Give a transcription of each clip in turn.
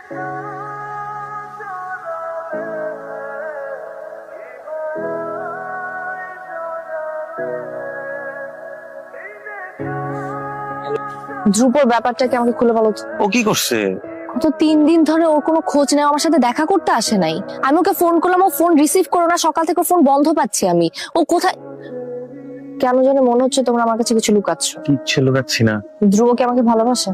ধ্রুবর ব্যাপারটা কি আমাকে খুলে বলো তো? ও কি করছে? গত 3 দিন ধরে ওর কোনো খোঁজ নেই, আমার সাথে দেখা করতে আসে নাই। আমি ওকে ফোন করলাম, ও ফোন রিসিভ করো না, সকাল থেকে ফোন বন্ধ পাচ্ছি আমি। ও কোথায়? কেন জানি মনে হচ্ছে তোমরা আমার কাছে কিছু লুকাচ্ছ। কিচ্ছু লুকাচ্ছি না। ধ্রুব কি আমাকে ভালোবাসে?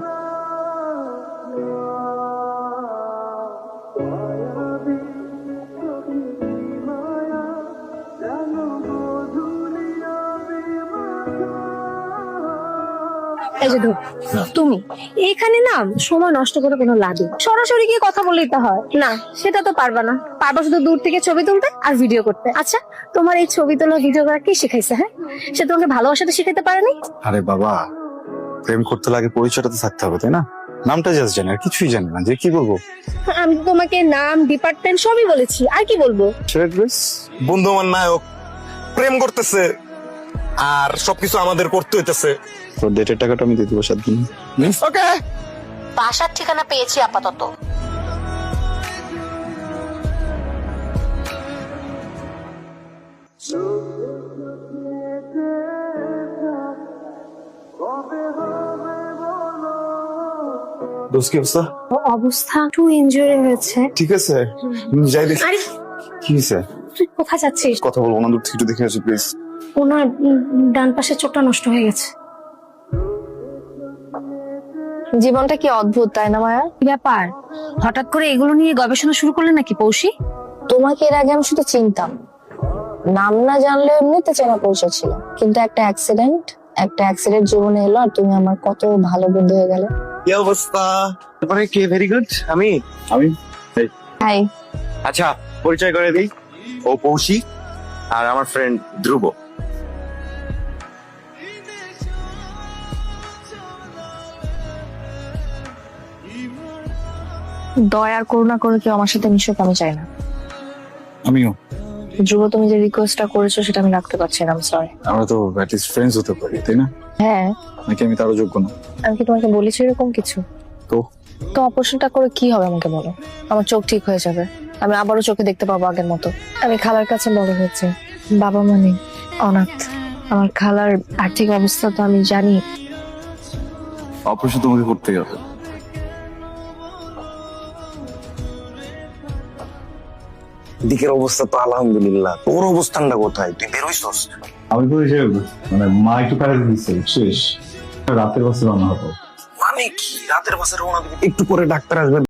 এই যে ধ্রুব, তুমি এখানে না সময় নষ্ট করে কোনো লাভ নেই। সরাসরি গিয়ে কথা বললেই তো হয় না। সেটা তো পারবা না, পারবা শুধু দূর থেকে ছবি তুলতে আর ভিডিও করতে। আচ্ছা, তোমার এই ছবি তোলা ভিডিও করা কি শিখাইছে? হ্যাঁ, সে তোমাকে ভালোবাসাতে শিখাইতে পারেনি? আরে বাবা, প্রেম করতে লাগে পরিচয়টা তো থাকতে হবে, তাই না? নামটা জাস্ট জানি, আর কিছুই জানি না, যে কি বলবো। আমি তো তোমাকে নাম, ডিপার্টমেন্ট সবই বলেছি, আর কি বলবো? বন্ধু আমার নায়ক প্রেম করতেছে আর সবকিছু আমাদের করতে হইতেছে। তোর ডেটের টাকাটা আমি দিয়ে দেবো 7 দিন। ওকে, বাসার ঠিকানা পেয়েছি আপাতত। দোস্ত কি অবস্থা? অবস্থা একটু ইনজুরি হয়েছে। ঠিক আছে, যাই দেখি। আরে কি হয়েছে? তুই কোথায় যাচ্ছিস? কথা বলবো না, দূর থেকে একটু দেখে আসি প্লিজ। ওনার ডান পাশের চোখটা নষ্ট হয়ে গেছে। জীবনটা কি অদ্ভুত, তাই না মায়া? ব্যাপার, হঠাৎ করে এগুলো নিয়ে গবেষণা শুরু করলে নাকি পৌষী? তোমাকে এর আগে আমি শুধু চিনতাম, নাম না জানলেও এমনিতে চেনা পরিচয় ছিল। কিন্তু একটা অ্যাক্সিডেন্ট জীবনে এলো আর তুমি আমার কত ভালো বন্ধু হয়ে গেলে। কি অবস্থা? তারপরে কে? Very good. আমি হাই। আচ্ছা, পরিচয় করে দিই। ও পৌষী আর আমার ফ্রেন্ড ধ্রুব। দয়ার করুণা করে কেউ আমার সাথে মিশুক আমি চাই না। আমিও। ধ্রুব, তুমি যে রিকোয়েস্টটা করেছো সেটা আমি রাখতে পারছি না, আমি সরি। আমরা তো অ্যাটলিস্ট ফ্রেন্ডস হতে পারি, তাই না? হ্যাঁ, নাকি আমি তারও যোগ্য না? আমি কি তোমাকে বলেছি এরকম কিছু? তো তো অপারেশনটা করে কি হবে আমাকে বলো? আমার চোখ ঠিক হয়ে যাবে, আমি আবারও চোখে দেখতে পাবো আগের মতো। আমি খালার কাছে বড় হয়েছি, বাবা মা নেই, অনাথ। আমার খালার আর্থিক অবস্থা তো আমি জানি। অপারেশন তোমাকে করতেই হবে। দিকের অবস্থা তো আলহামদুলিল্লাহ। তোর অবস্থানটা কোথায়? তুই বেরোইছস? আমি তো যে মা একটু কাজ দিচ্ছে শেষ, রাতের বাসে রান্না হতো। মানে কি রাতের বাসে রওনা দিবি? একটু পরে ডাক্তার আসবে।